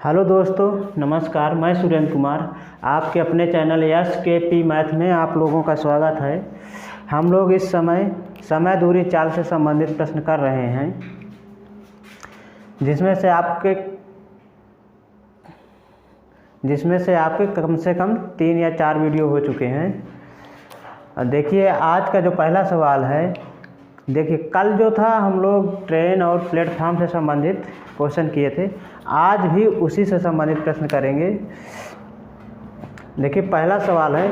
Hello दोस्तों, नमस्कार। मैं सुरेंद्र कुमार आपके अपने चैनल SKP मैथ में आप लोगों का स्वागत है। हम लोग इस समय दूरी चाल से संबंधित प्रश्न कर रहे हैं, जिसमें से आपके कम से कम 3 या 4 वीडियो हो चुके हैं। देखिए, आज का जो पहला सवाल है, देखिए कल जो था हम लोग ट्रेन और प्लेटफार्म से संबंधित क्वेश्चन किए थे। आज भी उसी से संबंधित प्रश्न करेंगे। देखिए पहला सवाल है,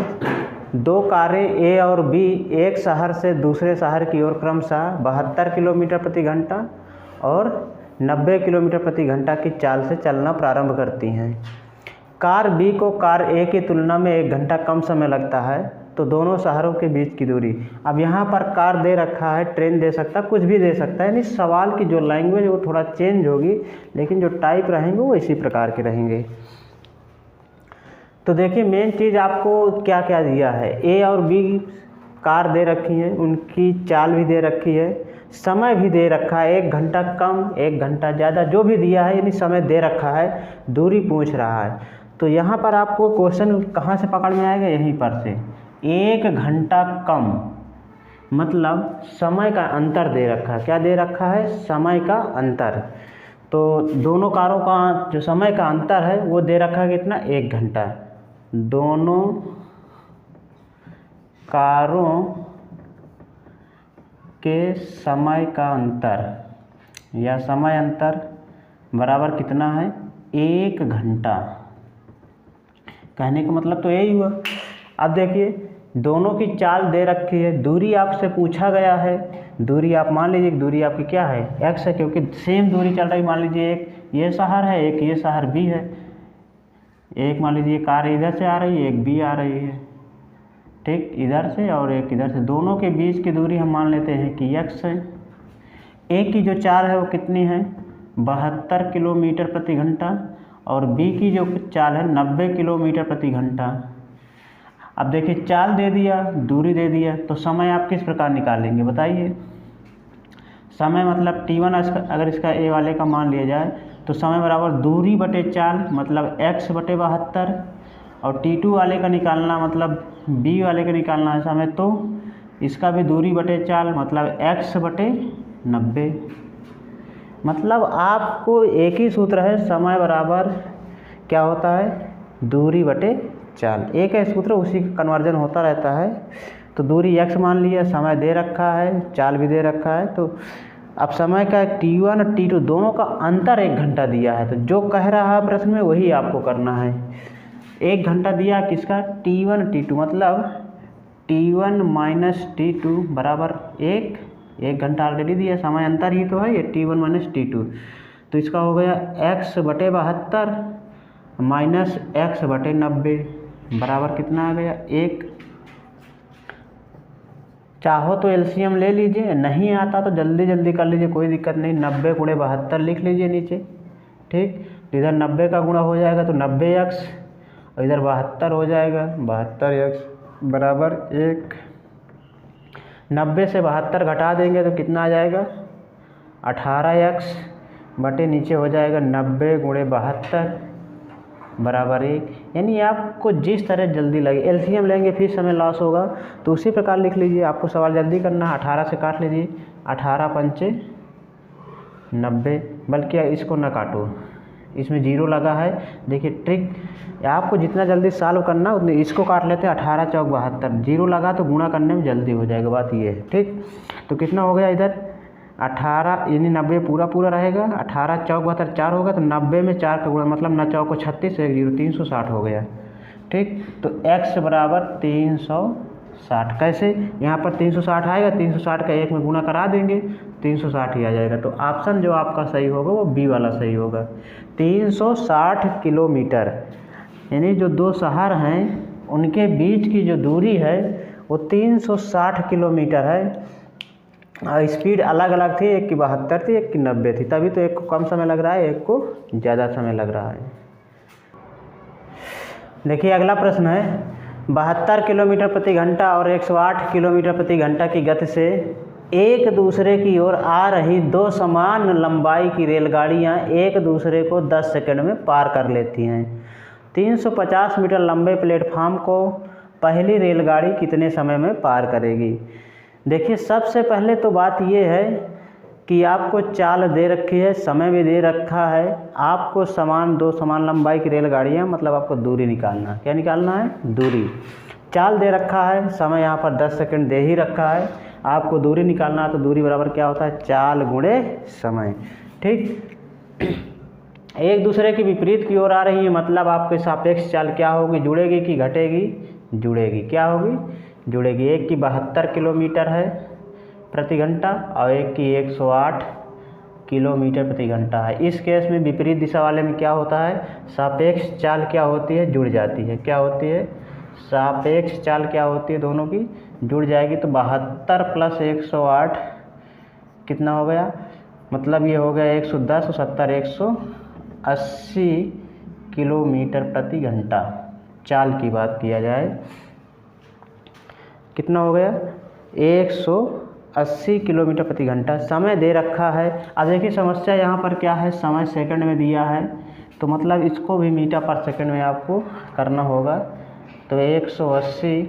2 कारें A और B एक शहर से दूसरे शहर की ओर क्रमशः 72 किलोमीटर प्रति घंटा और 90 किलोमीटर प्रति घंटा की चाल से चलना प्रारंभ करती हैं। कार B को कार A की तुलना में 1 घंटा कम समय लगता है, तो दोनों शहरों के बीच की दूरी। अब यहाँ पर कार दे रखा है, ट्रेन दे सकता है, कुछ भी दे सकता है। यानी सवाल की जो लैंग्वेज वो थोड़ा चेंज होगी, लेकिन जो टाइप रहेंगे वो इसी प्रकार के रहेंगे। तो देखिए मेन चीज़ आपको क्या क्या दिया है। A और B कार दे रखी है, उनकी चाल भी दे रखी है, समय भी दे रखा है, 1 घंटा कम 1 घंटा ज़्यादा जो भी दिया है, यानी समय दे रखा है, दूरी पूछ रहा है। तो यहाँ पर आपको क्वेश्चन कहाँ से पकड़ में आएगा, यहीं पर से। 1 घंटा कम मतलब समय का अंतर दे रखा है। क्या दे रखा है? समय का अंतर। तो दोनों कारों का जो समय का अंतर है वो दे रखा है कितना? 1 घंटा। दोनों कारों के समय का अंतर या समय अंतर बराबर कितना है? 1 घंटा। कहने का मतलब तो यही हुआ। अब देखिए दोनों की चाल दे रखी है, दूरी आपसे पूछा गया है। दूरी आप मान लीजिए दूरी आपकी क्या है? x है, क्योंकि सेम दूरी चल रही। मान लीजिए एक ये शहर है, एक ये शहर B है। एक मान लीजिए कार इधर से आ रही है, एक B आ रही है, ठीक, इधर से, और एक इधर से। दोनों के बीच की दूरी हम मान लेते हैं कि x है। A की जो चाल है वो कितनी है? 72 किलोमीटर प्रति घंटा, और B की जो चाल है 90 किलोमीटर प्रति घंटा। अब देखिए चाल दे दिया, दूरी दे दिया, तो समय आप किस प्रकार निकालेंगे बताइए। समय मतलब T1 अगर इसका A वाले का मान लिया जाए तो समय बराबर दूरी बटे चाल, मतलब x बटे 72, और T2 वाले का निकालना मतलब B वाले का निकालना है समय, तो इसका भी दूरी बटे चाल मतलब x बटे 90। मतलब आपको एक ही सूत्र है, समय बराबर क्या होता है? दूरी बटे चाल। एक है सूत्र, उसी का कन्वर्जन होता रहता है। तो दूरी x मान लिया, समय दे रखा है, चाल भी दे रखा है। तो अब समय का T1 और T2 दोनों का अंतर 1 घंटा दिया है, तो जो कह रहा है प्रश्न में वही आपको करना है। 1 घंटा दिया किसका? T1 T2, मतलब T1 माइनस T2 बराबर 1 घंटा ऑलरेडी दिया, समय अंतर ही तो है ये T1 माइनस T2। तो इसका हो गया x बटे 72 माइनस x बटे 90 बराबर कितना आ गया? 1। चाहो तो एलसीएम ले लीजिए, नहीं आता तो जल्दी जल्दी कर लीजिए, कोई दिक्कत नहीं। 90 गुणे 72 लिख लीजिए नीचे, ठीक। तो इधर 90 का गुणा हो जाएगा तो 90x, और इधर 72 हो जाएगा 72x बराबर 1। 90 से 72 घटा देंगे तो कितना आ जाएगा? 18x बटे नीचे हो जाएगा 90 गुणे 72 बराबर 1। यानी आपको जिस तरह जल्दी लगे, एलसीएम लेंगे फिर समय लॉस होगा, तो उसी प्रकार लिख लीजिए। आपको सवाल जल्दी करना है, 18 से काट लीजिए, 18 पंचे 90, बल्कि इसको ना काटो, इसमें 0 लगा है। देखिए ट्रिक, आपको जितना जल्दी सॉल्व करना उतने इसको काट लेते हैं। 18 चौक 72, 0 लगा तो गुणा करने में जल्दी हो जाएगा, बात ये है, ठीक। तो कितना हो गया इधर? 18 यानी 90 पूरा रहेगा, 18 चौक 72 4 होगा, तो 90 में 4 का गुणा मतलब 9 चौक को 36, 1 0 360 हो गया, ठीक। तो x बराबर 360। कैसे? यहाँ पर 360 आएगा, 360 का 1 में गुणा करा देंगे, 360 ही आ जाएगा। तो ऑप्शन जो आपका सही होगा वो B वाला सही होगा। 360 किलोमीटर, यानी जो 2 शहर हैं उनके बीच की जो दूरी है वो 360 किलोमीटर है। स्पीड अलग अलग थी, एक की 72 थी, एक की 90 थी, तभी तो एक को कम समय लग रहा है, एक को ज़्यादा समय लग रहा है। देखिए अगला प्रश्न है, 72 किलोमीटर प्रति घंटा और 108 किलोमीटर प्रति घंटा की गति से एक दूसरे की ओर आ रही दो समान लंबाई की रेलगाड़ियां एक दूसरे को 10 सेकंड में पार कर लेती हैं। 350 मीटर लंबे प्लेटफार्म को पहली रेलगाड़ी कितने समय में पार करेगी। देखिए, सबसे पहले तो बात ये है कि आपको चाल दे रखी है, समय भी दे रखा है, आपको दो समान लंबाई की रेलगाड़ियाँ, मतलब आपको दूरी निकालना है। क्या निकालना है? दूरी। चाल दे रखा है, समय यहाँ पर 10 सेकंड दे ही रखा है, आपको दूरी निकालना है। तो दूरी बराबर क्या होता है? चाल गुणे समय। ठीक, एक दूसरे के विपरीत की ओर आ रही है, मतलब आपके सापेक्ष चाल क्या होगी? जुड़ेगी कि घटेगी? जुड़ेगी। क्या होगी? जुड़ेगी। एक की 72 किलोमीटर है प्रति घंटा और एक की 108 किलोमीटर प्रति घंटा है। इस केस में विपरीत दिशा वाले में क्या होता है? सापेक्ष चाल क्या होती है? जुड़ जाती है। क्या होती है? सापेक्ष चाल क्या होती है? दोनों की जुड़ जाएगी। तो 72 प्लस 108 कितना हो गया? मतलब ये हो गया 110 और 70 180 किलोमीटर प्रति घंटा। चाल की बात किया जाए, कितना हो गया? 180 किलोमीटर प्रति घंटा। समय दे रखा है। अब देखिए, समस्या यहाँ पर क्या है? समय सेकंड में दिया है, तो मतलब इसको भी मीटर पर सेकंड में आपको करना होगा। तो 180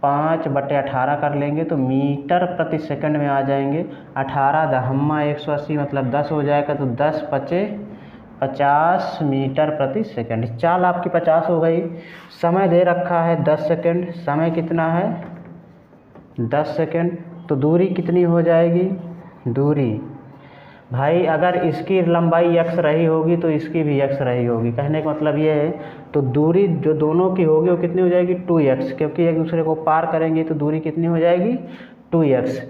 5/18 कर लेंगे तो मीटर प्रति सेकंड में आ जाएंगे। 18 दहम्मा 180 मतलब 10 हो जाएगा। तो 10 पचे 50 मीटर प्रति सेकंड। चाल आपकी 50 हो गई। समय दे रखा है 10 सेकंड। समय कितना है? 10 सेकंड। तो दूरी कितनी हो जाएगी? दूरी भाई, अगर इसकी लंबाई x रही होगी तो इसकी भी x रही होगी। कहने का मतलब ये है, तो दूरी जो दोनों की होगी वो कितनी हो जाएगी? 2x, क्योंकि एक दूसरे को पार करेंगे तो दूरी कितनी हो जाएगी? 2x।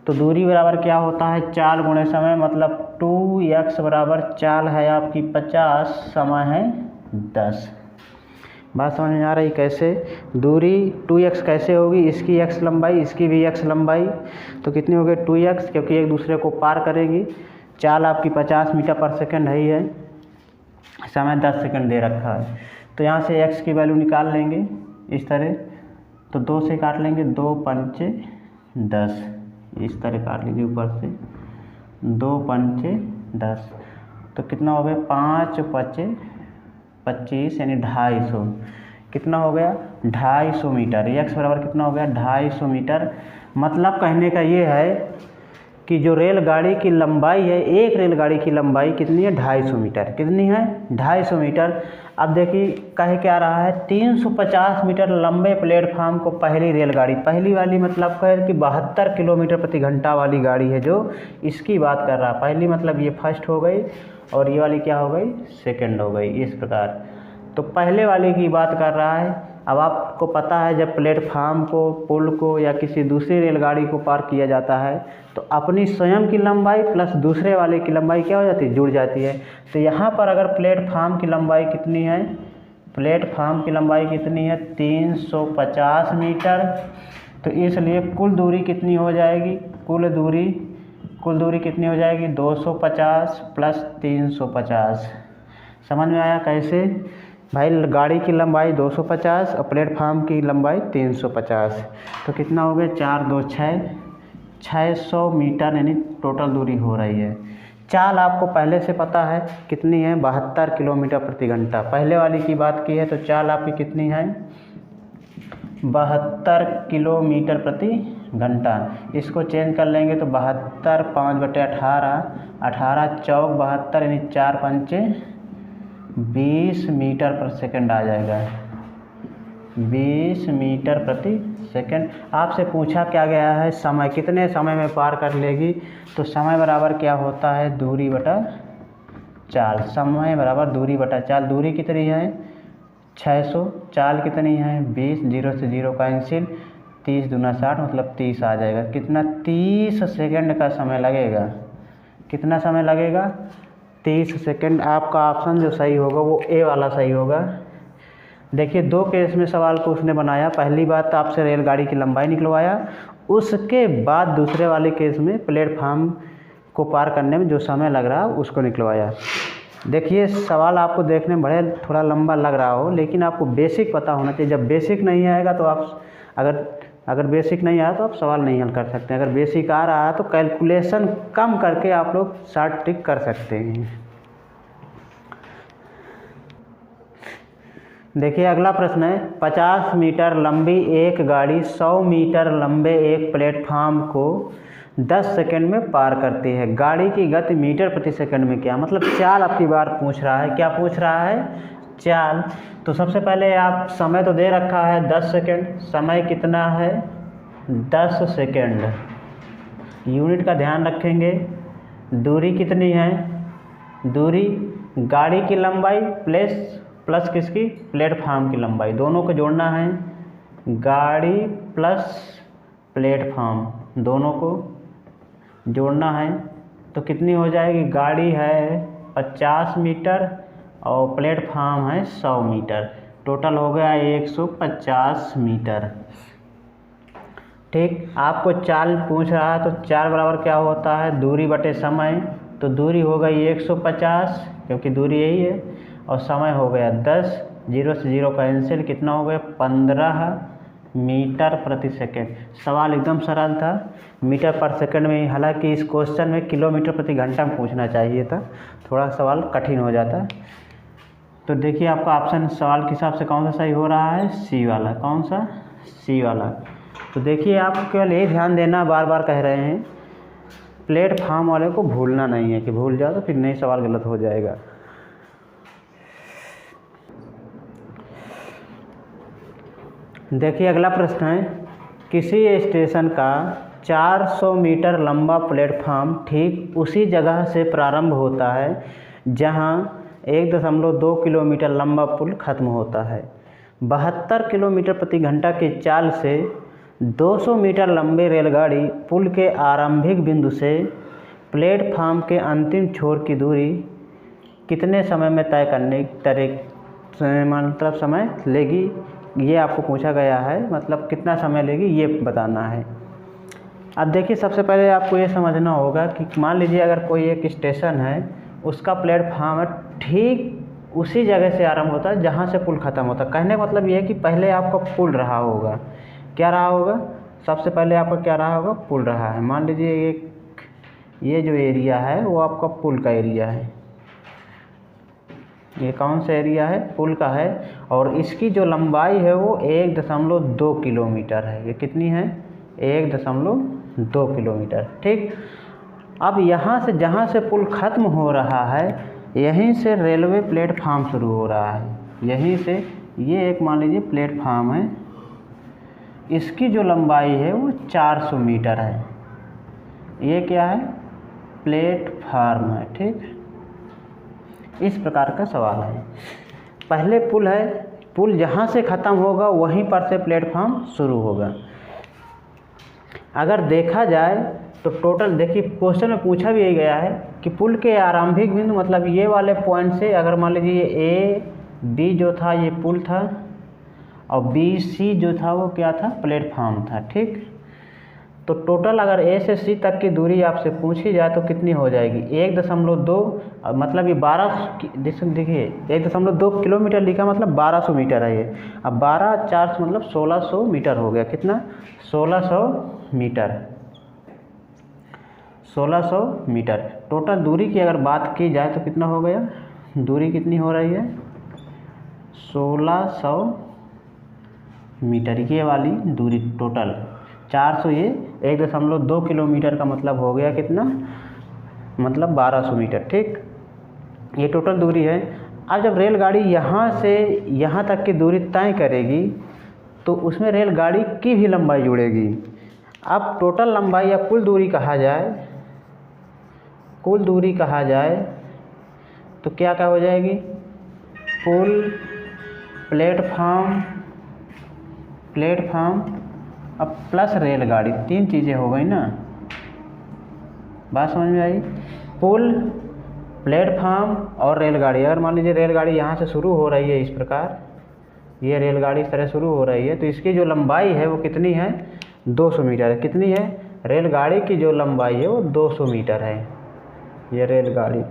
तो दूरी बराबर क्या होता है? चाल गुणे समय, मतलब 2x बराबर चाल है आपकी 50, समय है 10। बात समझ में आ रही? कैसे दूरी 2x कैसे होगी? इसकी x लंबाई, इसकी भी x लंबाई, तो कितनी हो गई? 2x, क्योंकि एक दूसरे को पार करेगी। चाल आपकी 50 मीटर पर सेकंड ही है, समय 10 सेकंड दे रखा है। तो यहाँ से x की वैल्यू निकाल लेंगे इस तरह। तो 2 से काट लेंगे, 2 पंचे 10, इस तरह काट लीजिए ऊपर से, 2 पंचे 10। तो कितना हो गया? 5 पचे 25 यानी 250। कितना हो गया? 250 मीटर। x बराबर कितना हो गया? 250 मीटर। मतलब कहने का ये है कि जो रेलगाड़ी की लंबाई है, एक रेलगाड़ी की लंबाई कितनी है? 250 मीटर। कितनी है? 250 मीटर। अब देखिए, कह क्या रहा है? 350 मीटर लंबे प्लेटफार्म को पहली रेलगाड़ी, पहली वाली मतलब कह कि 72 किलोमीटर प्रति घंटा वाली गाड़ी है जो, इसकी बात कर रहा है। पहली मतलब ये फर्स्ट हो गई और ये वाली क्या हो गई? सेकंड हो गई। इस प्रकार तो पहले वाले की बात कर रहा है। अब आपको पता है, जब प्लेटफार्म को, पुल को या किसी दूसरी रेलगाड़ी को पार किया जाता है तो अपनी स्वयं की लंबाई प्लस दूसरे वाले की लंबाई क्या हो जाती है? जुड़ जाती है। तो यहाँ पर अगर प्लेटफार्म की लंबाई कितनी है? प्लेटफार्म की लंबाई कितनी है? 350 मीटर। तो इसलिए कुल दूरी कितनी हो जाएगी? कुल दूरी कितनी हो जाएगी? 250 प्लस 350। समझ में आया कैसे? भाई, गाड़ी की लंबाई 250 और प्लेटफार्म की लंबाई 350। तो कितना हो गया? 4 2 6, 600 मीटर यानी टोटल दूरी हो रही है। चाल आपको पहले से पता है कितनी है? 72 किलोमीटर प्रति घंटा। पहले वाली की बात की है तो चाल आपकी कितनी है? 72 किलोमीटर प्रति घंटा। इसको चेंज कर लेंगे तो 72 5/18, 18 चौक 72 यानी 4 पंचे 20 मीटर प्रति सेकंड आ जाएगा। 20 मीटर प्रति सेकंड। आपसे पूछा क्या गया है? समय कितने समय में पार कर लेगी? तो समय बराबर क्या होता है? दूरी बटा चाल। समय बराबर दूरी बटा चाल। दूरी कितनी है? 600। चाल कितनी है? 20, 0 से 0 कैंसिल, 30 दूना 60 मतलब 30 आ जाएगा। कितना? 30 सेकंड का समय लगेगा। कितना समय लगेगा? 30 सेकंड। आपका ऑप्शन जो सही होगा वो ए वाला सही होगा। देखिए, 2 केस में सवाल को उसने बनाया। पहली बात आपसे रेलगाड़ी की लंबाई निकलवाया, उसके बाद दूसरे वाले केस में प्लेटफार्म को पार करने में जो समय लग रहा है उसको निकलवाया। देखिए, सवाल आपको देखने में बड़े थोड़ा लंबा लग रहा हो, लेकिन आपको बेसिक पता होना चाहिए। जब बेसिक नहीं आएगा तो आप अगर अगर बेसिक नहीं आया तो आप सवाल नहीं हल कर सकते। अगर बेसिक आ रहा है तो कैलकुलेशन कम करके आप लोग शॉर्ट ट्रिक कर सकते हैं। देखिए अगला प्रश्न है, 50 मीटर लंबी एक गाड़ी 100 मीटर लंबे एक प्लेटफार्म को 10 सेकंड में पार करती है। गाड़ी की गति मीटर प्रति सेकंड में क्या, मतलब चाल आपकी बार पूछ रहा है। क्या पूछ रहा है? चाल। तो सबसे पहले आप समय तो दे रखा है 10 सेकंड, समय कितना है 10 सेकंड। यूनिट का ध्यान रखेंगे। दूरी कितनी है? दूरी गाड़ी की लंबाई प्लस किसकी? प्लेटफार्म की लंबाई, दोनों को जोड़ना है। गाड़ी प्लस प्लेटफार्म दोनों को जोड़ना है तो कितनी हो जाएगी? गाड़ी है 50 मीटर और प्लेटफार्म है 100 मीटर, टोटल हो गया 150 मीटर। ठीक, आपको चाल पूछ रहा है तो चाल बराबर क्या होता है? दूरी बटे समय। तो दूरी हो गई 150 क्योंकि दूरी यही है, और समय हो गया 10, 0 से 0 कैंसिल, कितना हो गया 15 मीटर प्रति सेकंड। सवाल एकदम सरल था, मीटर पर सेकंड में। हालांकि इस क्वेश्चन में किलोमीटर प्रति घंटा में पूछना चाहिए था, थोड़ा सवाल कठिन हो जाता। तो देखिए आपका ऑप्शन सवाल के हिसाब से कौन सा सही हो रहा है? सी वाला। कौन सा? सी वाला। तो देखिए आप केवल ये ध्यान देना, बार बार कह रहे हैं, प्लेटफार्म वाले को भूलना नहीं है, कि भूल जाओ तो फिर नहीं सवाल गलत हो जाएगा। देखिए अगला प्रश्न है, किसी स्टेशन का 400 मीटर लंबा प्लेटफार्म ठीक उसी जगह से प्रारंभ होता है जहां 1.2 किलोमीटर लंबा पुल खत्म होता है। 72 किलोमीटर प्रति घंटा की चाल से 200 मीटर लंबी रेलगाड़ी पुल के आरंभिक बिंदु से प्लेटफार्म के अंतिम छोर की दूरी कितने समय में तय करने मतलब समय लेगी, ये आपको पूछा गया है। मतलब कितना समय लेगी ये बताना है। अब देखिए सबसे पहले आपको ये समझना होगा कि मान लीजिए अगर कोई एक स्टेशन है, उसका प्लेटफार्म ठीक उसी जगह से आरंभ होता है जहाँ से पुल ख़त्म होता है। कहने का मतलब ये है कि पहले आपका पुल रहा होगा। क्या रहा होगा? सबसे पहले आपका क्या रहा होगा? पुल रहा है। मान लीजिए ये जो एरिया है वो आपका पुल का एरिया है। ये कौन सा एरिया है? पुल का है। और इसकी जो लंबाई है वो 1.2 किलोमीटर है। ये कितनी है? 1.2 किलोमीटर। ठीक, अब यहाँ से जहाँ से पुल ख़त्म हो रहा है, यहीं से रेलवे प्लेटफार्म शुरू हो रहा है। यहीं से ये एक मान लीजिए प्लेटफार्म है, इसकी जो लंबाई है वो 400 मीटर है। ये क्या है? प्लेटफार्म है। ठीक, इस प्रकार का सवाल है। पहले पुल है, पुल जहाँ से ख़त्म होगा वहीं पर से प्लेटफार्म शुरू होगा। अगर देखा जाए तो टोटल, देखिए क्वेश्चन में पूछा भी यही गया है कि पुल के आरंभिक बिंदु, मतलब ये वाले पॉइंट से अगर मान लीजिए ए बी जो था ये पुल था, और बी सी जो था वो क्या था? प्लेटफार्म था। ठीक, तो टोटल अगर ए से सी तक की दूरी आपसे पूछी जाए तो कितनी हो जाएगी? 1.2, मतलब ये 12, देखिए 1.2 किलोमीटर लिखा, मतलब 1200 मीटर है ये। अब 12 4 मतलब 1600 मीटर हो गया। कितना? 1600 मीटर। 1600 मीटर टोटल दूरी की अगर बात की जाए तो कितना हो गया? दूरी कितनी हो रही है? 1600 मीटर। ये वाली दूरी टोटल 400, ये 1.2 किलोमीटर का मतलब हो गया कितना? मतलब 1200 मीटर। ठीक, ये टोटल दूरी है। अब जब रेलगाड़ी यहाँ से यहाँ तक की दूरी तय करेगी तो उसमें रेलगाड़ी की भी लंबाई जुड़ेगी। अब टोटल लंबाई या कुल दूरी कहा जाए तो क्या हो जाएगी? पुल, प्लेटफार्म अब प्लस रेलगाड़ी, 3 चीज़ें हो गई ना। बात समझ में आई? पुल, प्लेटफार्म और रेलगाड़ी। अगर मान लीजिए रेलगाड़ी यहाँ से शुरू हो रही है, इस प्रकार ये रेलगाड़ी इस तरह शुरू हो रही है, तो इसकी जो लंबाई है वो कितनी है? 200 मीटर है। कितनी है? रेलगाड़ी की जो लंबाई है वो 200 मीटर है। ये रेलगाड़ी।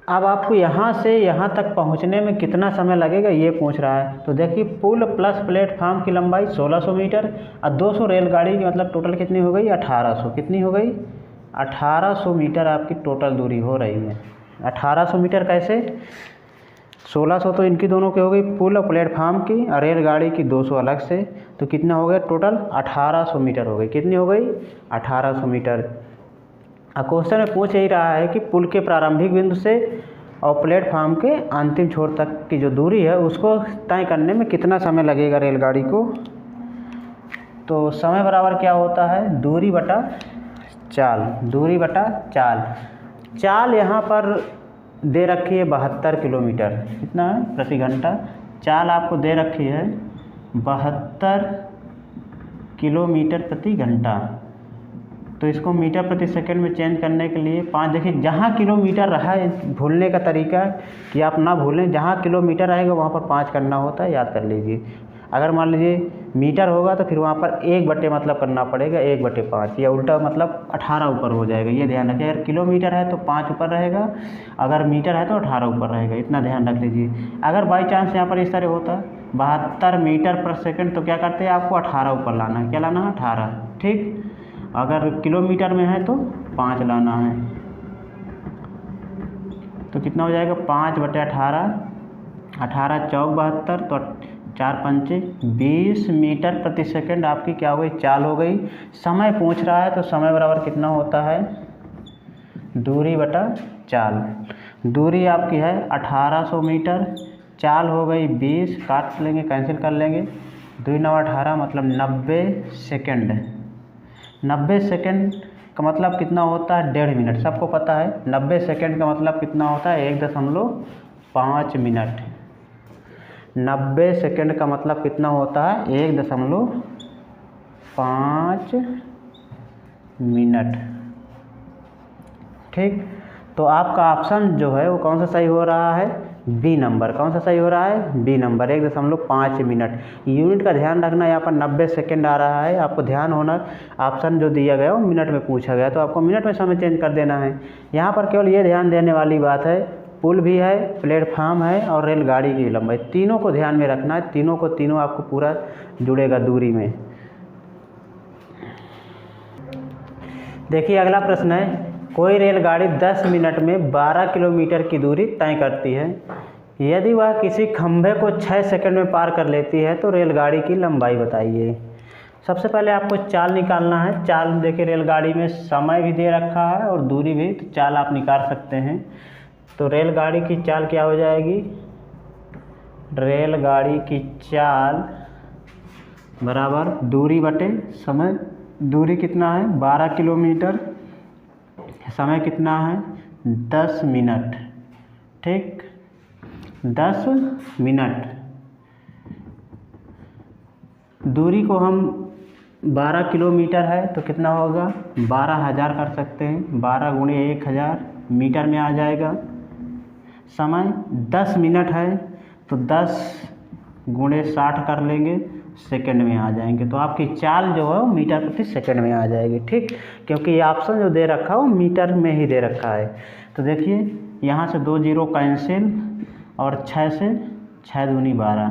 अब आपको यहाँ से यहाँ तक पहुँचने में कितना समय लगेगा ये पूछ रहा है। तो देखिए पुल प्लस प्लेटफार्म की लंबाई 1600 मीटर और 200 रेलगाड़ी की मतलब टोटल कितनी हो गई 1800। कितनी हो गई 1800 मीटर आपकी टोटल दूरी हो रही है। 1800 मीटर कैसे 1600 तो इनकी दोनों की हो गई पुल और प्लेटफार्म की और रेलगाड़ी की 200 अलग से, तो कितना हो गया टोटल 1800 मीटर हो गई। कितनी हो गई 1800 मीटर। क्वेश्चन में पूछ ही रहा है कि पुल के प्रारंभिक बिंदु से और प्लेटफार्म के अंतिम छोर तक की जो दूरी है उसको तय करने में कितना समय लगेगा रेलगाड़ी को। तो समय बराबर क्या होता है दूरी बटा चाल। दूरी बटा चाल। चाल यहाँ पर दे रखी है 72 किलोमीटर। कितना है प्रति घंटा। चाल आपको दे रखी है 72 किलोमीटर प्रति घंटा। तो इसको मीटर प्रति सेकंड में चेंज करने के लिए 5, देखिए जहाँ किलोमीटर रहा है भूलने का तरीका कि आप ना भूलें, जहाँ किलोमीटर रहेगा वहाँ पर 5 करना होता है, याद कर लीजिए। अगर मान लीजिए मीटर होगा तो फिर वहाँ पर 1 बटे मतलब करना पड़ेगा 1/5, या उल्टा मतलब 18 ऊपर हो जाएगा, ये ध्यान रखिए। अगर किलोमीटर है तो 5 ऊपर रहेगा, अगर मीटर है तो 18 ऊपर रहेगा, इतना ध्यान रख लीजिए। अगर बाई चांस यहाँ पर इस तरह होता 72 मीटर पर सेकंड तो क्या करते हैं आपको 18 ऊपर लाना है। क्या लाना है 18, ठीक। अगर किलोमीटर में है तो 5 लाना है। तो कितना हो जाएगा 5/18, 18 चौक 72, तो 4 पंचे 20 मीटर प्रति सेकंड आपकी क्या हो गई चाल हो गई। समय पूछ रहा है तो समय बराबर कितना होता है दूरी बटा चाल। दूरी आपकी है 1800 मीटर, चाल हो गई 20, काट लेंगे कैंसिल कर लेंगे, 2 9 18 मतलब 90 सेकंड। 90 सेकंड का मतलब कितना होता है 1.5 मिनट, सबको पता है। 90 सेकंड का मतलब कितना होता है 1.5 मिनट। 90 सेकंड का मतलब कितना होता है 1.5 मिनट, ठीक। तो आपका ऑप्शन जो है वो कौन सा सही हो रहा है बी नंबर। कौन सा सही हो रहा है बी नंबर 1.5 मिनट। यूनिट का ध्यान रखना, यहाँ पर 90 सेकंड आ रहा है, आपको ध्यान होना ऑप्शन जो दिया गया वो मिनट में पूछा गया तो आपको मिनट में समय चेंज कर देना है। यहाँ पर केवल ये ध्यान देने वाली बात है पुल भी है, प्लेटफार्म है और रेलगाड़ी की लंबाई, तीनों को ध्यान में रखना है। तीनों आपको पूरा जुड़ेगा दूरी में। देखिए अगला प्रश्न है, कोई रेलगाड़ी 10 मिनट में 12 किलोमीटर की दूरी तय करती है। यदि वह किसी खंभे को 6 सेकंड में पार कर लेती है तो रेलगाड़ी की लंबाई बताइए। सबसे पहले आपको चाल निकालना है। चाल देखिए रेलगाड़ी में समय भी दे रखा है और दूरी भी, तो चाल आप निकाल सकते हैं। तो रेलगाड़ी की चाल क्या हो जाएगी, रेलगाड़ी की चाल बराबर दूरी बटे समय। दूरी कितना है 12 किलोमीटर, समय कितना है 10 मिनट, ठीक 10 मिनट। दूरी को हम 12 किलोमीटर है तो कितना होगा 12,000 कर सकते हैं, 12 × 1000 मीटर में आ जाएगा। समय 10 मिनट है तो 10 × 60 कर लेंगे, सेकंड में आ जाएंगे। तो आपकी चाल जो है वो मीटर प्रति सेकंड में आ जाएगी, ठीक। क्योंकि ये ऑप्शन जो दे रखा है वो मीटर में ही दे रखा है। तो देखिए यहाँ से 2 0 कैंसिल और 6 से 6 दूनी 12,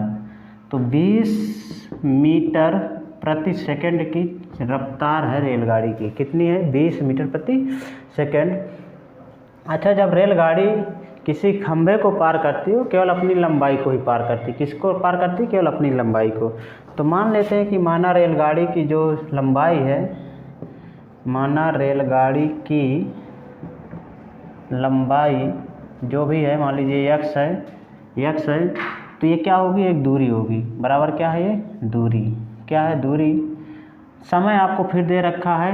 तो 20 मीटर प्रति सेकंड की रफ्तार है रेलगाड़ी की। कितनी है 20 मीटर प्रति सेकंड। अच्छा, जब रेलगाड़ी किसी खंभे को पार करती है केवल अपनी लंबाई को ही पार करती, किसको पार करती केवल अपनी लंबाई को। तो मान लेते हैं कि माना रेलगाड़ी की जो लंबाई है, माना रेलगाड़ी की लंबाई जो भी है, मान लीजिए x है, तो ये क्या होगी एक दूरी होगी, बराबर क्या है ये दूरी, क्या है दूरी। समय आपको फिर दे रखा है,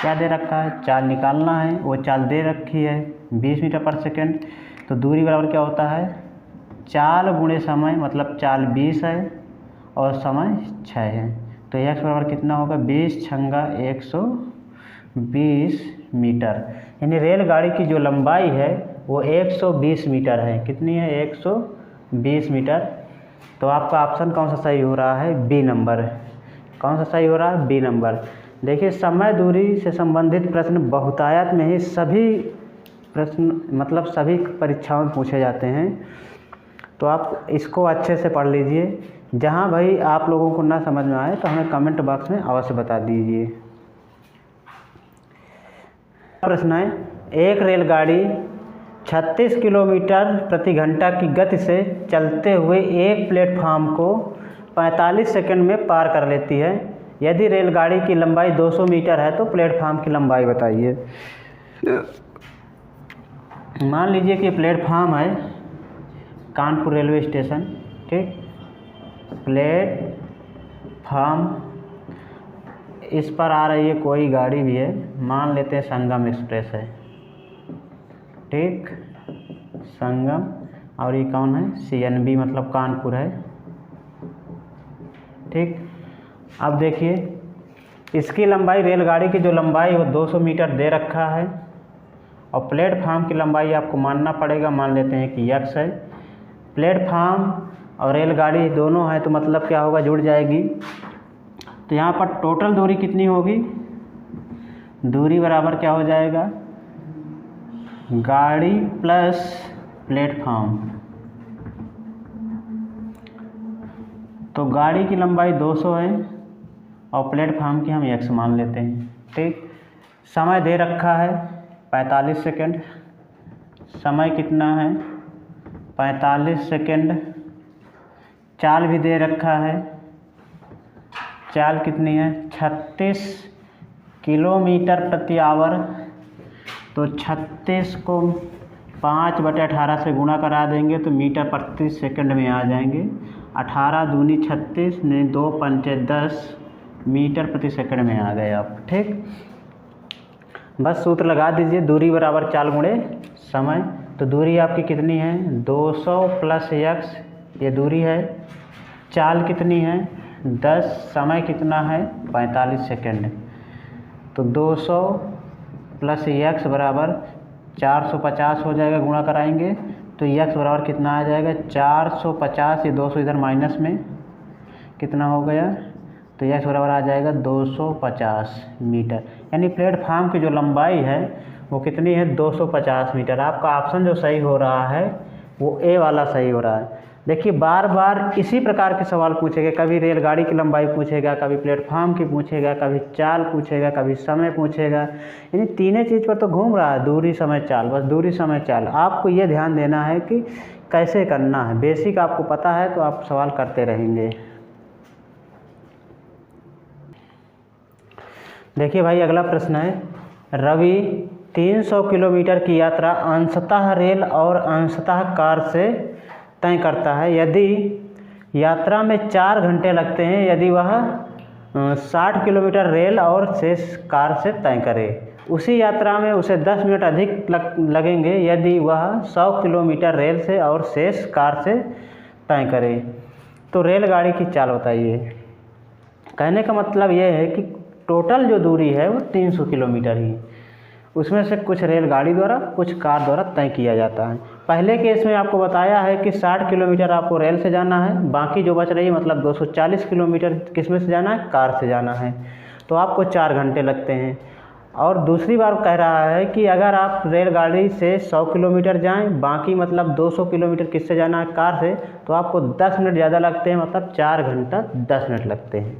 क्या दे रखा है चाल निकालना है, वो चाल दे रखी है 20 मीटर पर सेकंड। तो दूरी बराबर क्या होता है चाल गुणे समय, मतलब चाल 20 है और समय 6 है। तो x बराबर कितना होगा 20 × 120 मीटर। यानी रेलगाड़ी की जो लंबाई है वो 120 मीटर है। कितनी है 120 मीटर। तो आपका ऑप्शन कौन सा सही हो रहा है बी नंबर। कौन सा सही हो रहा है बी नंबर। देखिए समय दूरी से संबंधित प्रश्न बहुतायत में ही सभी प्रश्न मतलब सभी परीक्षाओं में पूछे जाते हैं, तो आप इसको अच्छे से पढ़ लीजिए। जहाँ भाई आप लोगों को ना समझ में आए तो हमें कमेंट बॉक्स में अवश्य बता दीजिए। प्रश्न है, एक रेलगाड़ी 36 किलोमीटर प्रति घंटा की गति से चलते हुए एक प्लेटफार्म को 45 सेकंड में पार कर लेती है। यदि रेलगाड़ी की लंबाई 200 मीटर है तो प्लेटफार्म की लंबाई बताइए। मान लीजिए कि प्लेटफार्म है कानपुर रेलवे स्टेशन, ठीक। प्लेटफार्म, इस पर आ रही है कोई गाड़ी भी है, मान लेते हैं संगम एक्सप्रेस है, ठीक, संगम। और ये कौन है, CNB मतलब कानपुर है, ठीक। अब देखिए इसकी लंबाई, रेलगाड़ी की जो लंबाई है वो 200 मीटर दे रखा है और प्लेटफार्म की लंबाई आपको मानना पड़ेगा, मान लेते हैं कि x है। प्लेटफार्म और रेलगाड़ी दोनों है तो मतलब क्या होगा, जुड़ जाएगी। तो यहाँ पर टोटल दूरी कितनी होगी, दूरी बराबर क्या हो जाएगा, गाड़ी प्लस प्लेटफार्म। तो गाड़ी की लंबाई 200 है और प्लेटफार्म की हम x मान लेते हैं, ठीक। समय दे रखा है 45 सेकंड, समय कितना है 45 सेकंड। चाल भी दे रखा है, चाल कितनी है 36 किलोमीटर प्रति आवर। तो 36 को 5/18 से गुणा करा देंगे तो मीटर प्रति सेकंड में आ जाएंगे। 18 दूनी 36 ने 2 पंचे 10 मीटर प्रति सेकंड में आ गए आप, ठीक। बस सूत्र लगा दीजिए, दूरी बराबर चाल गुणे समय। तो दूरी आपकी कितनी है 200 प्लस x, ये दूरी है। चाल कितनी है 10, समय कितना है 45 सेकंड। तो 200 प्लस x बराबर 450 हो जाएगा, गुणा कराएंगे तो x बराबर कितना आ जाएगा 450। ये 200 इधर माइनस में कितना हो गया, तो x बराबर आ जाएगा 250 मीटर। यानी प्लेटफार्म की जो लंबाई है वो कितनी है 250 मीटर। आपका ऑप्शन जो सही हो रहा है वो ए वाला सही हो रहा है। देखिए बार बार इसी प्रकार के सवाल पूछेगा, कभी रेलगाड़ी की लंबाई पूछेगा, कभी प्लेटफार्म की पूछेगा, कभी चाल पूछेगा, कभी समय पूछेगा। यानी तीनों चीज़ पर तो घूम रहा है, दूरी समय चाल, बस दूरी समय चाल। आपको ये ध्यान देना है कि कैसे करना है, बेसिक आपको पता है तो आप सवाल करते रहेंगे। देखिए भाई अगला प्रश्न है, रवि 300 किलोमीटर की यात्रा अंशतः रेल और अंशतः कार से तय करता है। यदि यात्रा में 4 घंटे लगते हैं, यदि वह 60 किलोमीटर रेल और शेष कार से तय करे। उसी यात्रा में उसे 10 मिनट अधिक लगेंगे यदि वह 100 किलोमीटर रेल से और शेष कार से तय करे। तो रेलगाड़ी की चाल बताइए। कहने का मतलब ये है कि टोटल जो दूरी है वो 300 किलोमीटर ही, उसमें से कुछ रेलगाड़ी द्वारा कुछ कार द्वारा तय किया जाता है। पहले केस में आपको बताया है कि 60 किलोमीटर आपको रेल से जाना है, बाकी जो बच रही है मतलब 240 किलोमीटर किस में से जाना है, कार से जाना है। तो आपको 4 घंटे लगते हैं। और दूसरी बार कह रहा है कि अगर आप रेलगाड़ी से 100 किलोमीटर जाएं, बाकी मतलब 200 किलोमीटर किससे जाना है, कार से, तो आपको 10 मिनट ज़्यादा लगते हैं, मतलब 4 घंटा 10 मिनट लगते हैं।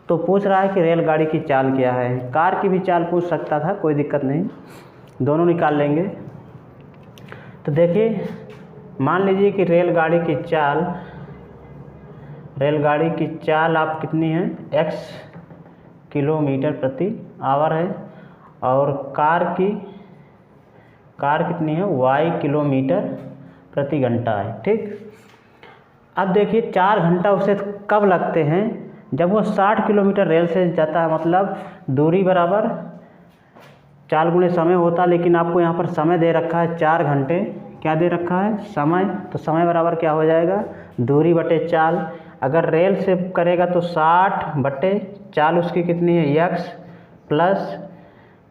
तो पूछ रहा है कि रेलगाड़ी की चाल क्या है। कार की भी चाल पूछ सकता था, कोई दिक्कत नहीं, दोनों निकाल लेंगे। तो देखिए मान लीजिए कि रेलगाड़ी की चाल आप कितनी है x किलोमीटर प्रति आवर है और कार कितनी है y किलोमीटर प्रति घंटा है, ठीक। अब देखिए 4 घंटा उसे कब लगते हैं, जब वो 60 किलोमीटर रेल से जाता है, मतलब दूरी बराबर चाल गुणे समय होता। लेकिन आपको यहाँ पर समय दे रखा है 4 घंटे, क्या दे रखा है समय, तो समय बराबर क्या हो जाएगा दूरी बटे चाल। अगर रेल से करेगा तो 60 बटे चाल उसकी कितनी है x प्लस,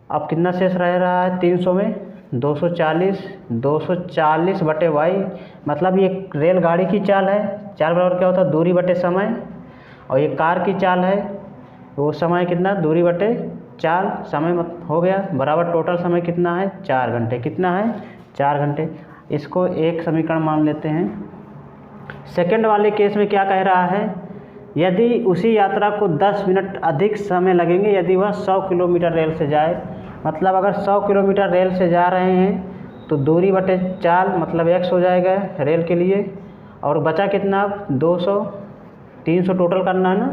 अब कितना शेष रह रहा है 300 में 240 बटे y, मतलब ये रेलगाड़ी की चाल है। चाल बराबर क्या होता है दूरी बटे समय, और ये कार की चाल है वो समय कितना दूरी बटे चाल समय मत हो गया बराबर टोटल समय कितना है 4 घंटे। कितना है 4 घंटे। इसको एक समीकरण मान लेते हैं। सेकंड वाले केस में क्या कह रहा है, यदि उसी यात्रा को 10 मिनट अधिक समय लगेंगे यदि वह 100 किलोमीटर रेल से जाए। मतलब अगर 100 किलोमीटर रेल से जा रहे हैं तो दूरी बटे चाल मतलब x हो जाएगा रेल के लिए, और बचा कितना 200, 300 टोटल करना है ना,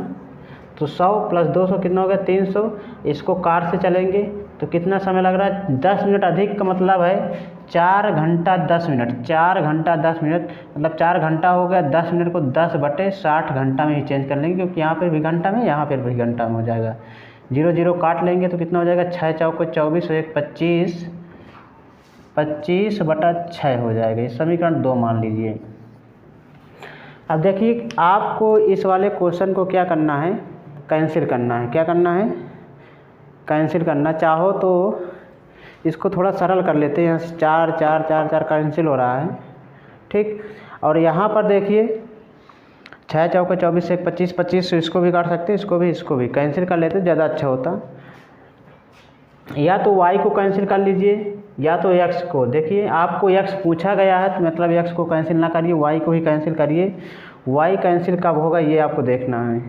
तो 100 + 200 कितना हो गया 300। इसको कार से चलेंगे तो कितना समय लग रहा है 10 मिनट अधिक का मतलब है 4 घंटा 10 मिनट। 4 घंटा 10 मिनट मतलब 4 घंटा हो गया, 10 मिनट को 10/60 घंटा में ही चेंज कर लेंगे क्योंकि यहाँ पर भी घंटा में यहाँ पर भी घंटा में हो जाएगा। 0 0 काट लेंगे तो कितना हो जाएगा 6 चौको 24 और 1 25, 25/6 हो जाएगा। ये समीकरण 2 मान लीजिए। अब देखिए आपको इस वाले क्वेश्चन को क्या करना है, कैंसिल करना है। क्या करना है, कैंसिल करना। चाहो तो इसको थोड़ा सरल कर लेते हैं, 4 4 4 4 कैंसिल हो रहा है, ठीक। और यहाँ पर देखिए 6 चौके 24 1 25 25 से इसको भी काट सकते हैं, इसको भी कैंसिल कर लेते ज़्यादा अच्छा होता। या तो y को कैंसिल कर लीजिए या तो x को। देखिए आपको x पूछा गया है तो मतलब x को कैंसिल ना करिए, y को ही कैंसिल करिए। y कैंसिल कब होगा ये आपको देखना है।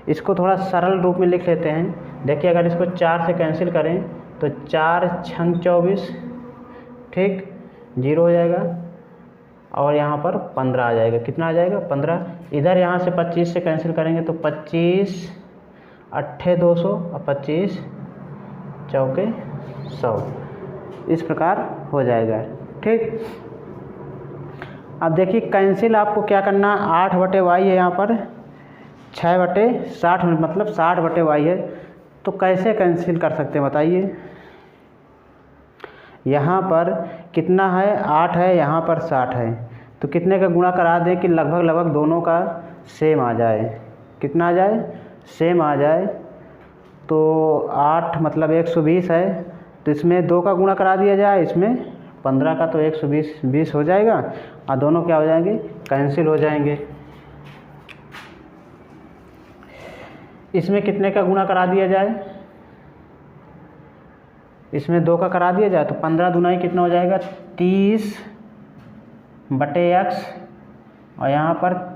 इसको थोड़ा सरल रूप में लिख लेते हैं। देखिए अगर इसको 4 से कैंसिल करें तो 4 छंग 24, ठीक, 0 हो जाएगा और यहाँ पर 15 आ जाएगा। कितना आ जाएगा 15। इधर यहाँ से 25 से कैंसिल करेंगे तो 25 8 200 और 25 चौके 100, इस प्रकार हो जाएगा, ठीक। अब देखिए कैंसिल आपको क्या करना, 8/y है यहाँ पर, 6/60 मतलब 60/y है। तो कैसे कैंसिल कर सकते हैं बताइए। यहाँ पर कितना है 8 है, यहाँ पर 60 है, तो कितने का गुणा करा दें कि लगभग दोनों का सेम आ जाए। कितना आ जाए, सेम आ जाए। तो 8 मतलब 120 है, तो इसमें 2 का गुणा करा दिया जाए, इसमें 15 का, तो 120 हो जाएगा और दोनों क्या हो जाएंगे, कैंसिल हो जाएंगे। इसमें कितने का गुणा करा दिया जाए, इसमें 2 का करा दिया जाए तो 15 दूनाई कितना हो जाएगा 30/x, और यहाँ पर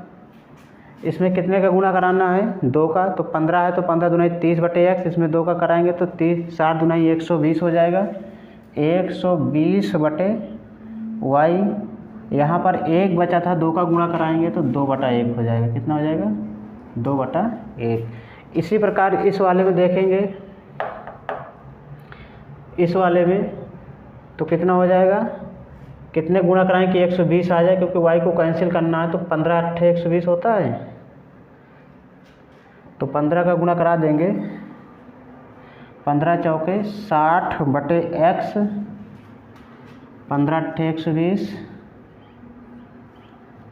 इसमें कितने का गुणा कराना है 2 का, तो 15 है तो 15 दूनाई 30/x, इसमें 2 का कराएंगे तो 30 60 दूनाई 120 हो जाएगा। 120/y, यहाँ पर 1 बचा था, 2 का गुणा कराएंगे तो 2/1 हो जाएगा। कितना हो जाएगा 2/1। इसी प्रकार इस वाले में देखेंगे, इस वाले में तो कितना हो जाएगा, कितने गुणा कराएं कि 120 आ जाए, क्योंकि y को कैंसिल करना है तो 15 8 120 होता है, तो 15 का गुणा करा देंगे, 15 चौके 60/x, 15 8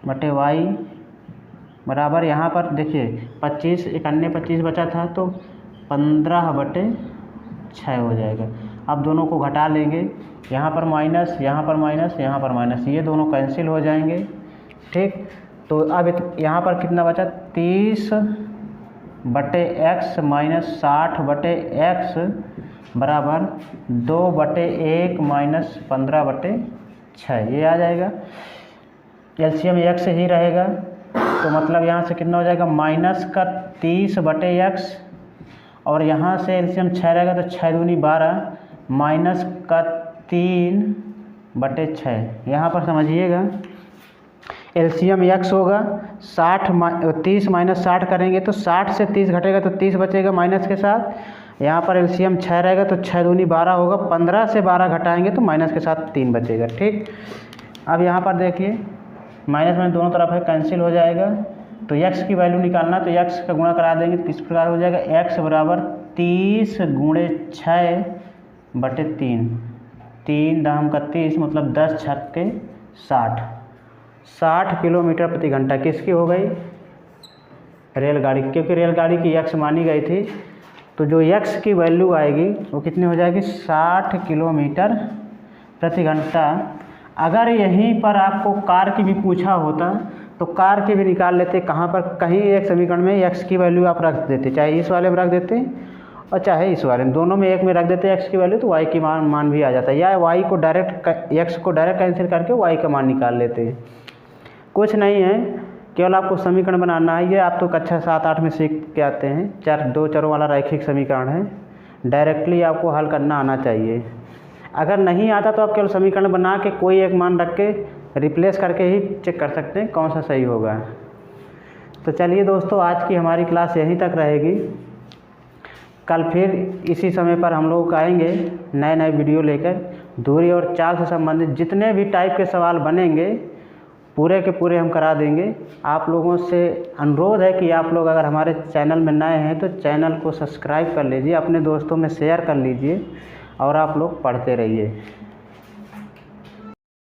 120/y बराबर, यहाँ पर देखिए 25 91 25 बचा था तो 15/6 हो जाएगा। अब दोनों को घटा लेंगे, यहाँ पर माइनस, यहाँ पर माइनस, यहाँ पर माइनस, ये दोनों कैंसिल हो जाएंगे, ठीक। तो अब यहाँ पर कितना बचा 30/x माइनस 60/x बराबर 2/1 माइनस 15/6, ये आ जाएगा। एलसीएम x ही रहेगा, तो मतलब यहाँ से कितना हो जाएगा माइनस का 30/x, और यहाँ से एलसीएम 6 रहेगा तो 6 दूनी 12 माइनस का 3/6। यहाँ पर समझिएगा एलसीएम x होगा 30 माइनस 60 करेंगे तो 60 से 30 घटेगा तो 30 बचेगा माइनस के साथ। यहाँ पर एलसीएम 6 रहेगा तो 6 दूनी 12 होगा, 15 से 12 घटाएंगे तो माइनस के साथ 3 बचेगा, ठीक। अब यहाँ पर देखिए माइनस में दोनों तरफ है, कैंसिल हो जाएगा। तो x की वैल्यू निकालना तो x का गुणा करा देंगे तो इस प्रकार हो जाएगा x बराबर 30 × 6/3, 3 दाम का 30 मतलब 10 छक्के 60 किलोमीटर प्रति घंटा किसकी हो गई, रेलगाड़ी, क्योंकि रेलगाड़ी की x मानी गई थी। तो जो x की वैल्यू आएगी वो कितनी हो जाएगी 60 किलोमीटर प्रति घंटा। अगर यहीं पर आपको कार की भी पूछा होता तो कार की भी निकाल लेते, कहाँ पर कहीं एक समीकरण में x की वैल्यू आप रख देते, चाहे इस वाले में रख देते और चाहे इस वाले में, दोनों में एक में रख देते हैं एक्स की वैल्यू तो वाई की मान भी आ जाता है, या वाई को डायरेक्ट एक्स को डायरेक्ट कैंसिल करके वाई का मान निकाल लेते हैं। कुछ नहीं है, केवल आपको समीकरण बनाना है। ये आप तो कक्षा 7-8 में सीख के आते हैं, दो चरों वाला रैखिक समीकरण है, डायरेक्टली आपको हल करना आना चाहिए। अगर नहीं आता तो आप केवल समीकरण बना के कोई एक मान रख के रिप्लेस करके ही चेक कर सकते हैं कौन सा सही होगा। तो चलिए दोस्तों, आज की हमारी क्लास यहीं तक रहेगी। कल फिर इसी समय पर हम लोग आएंगे नए नए वीडियो लेकर। दूरी और चाल से संबंधित जितने भी टाइप के सवाल बनेंगे पूरे के पूरे हम करा देंगे। आप लोगों से अनुरोध है कि आप लोग अगर हमारे चैनल में नए हैं तो चैनल को सब्सक्राइब कर लीजिए, अपने दोस्तों में शेयर कर लीजिए और आप लोग पढ़ते रहिए।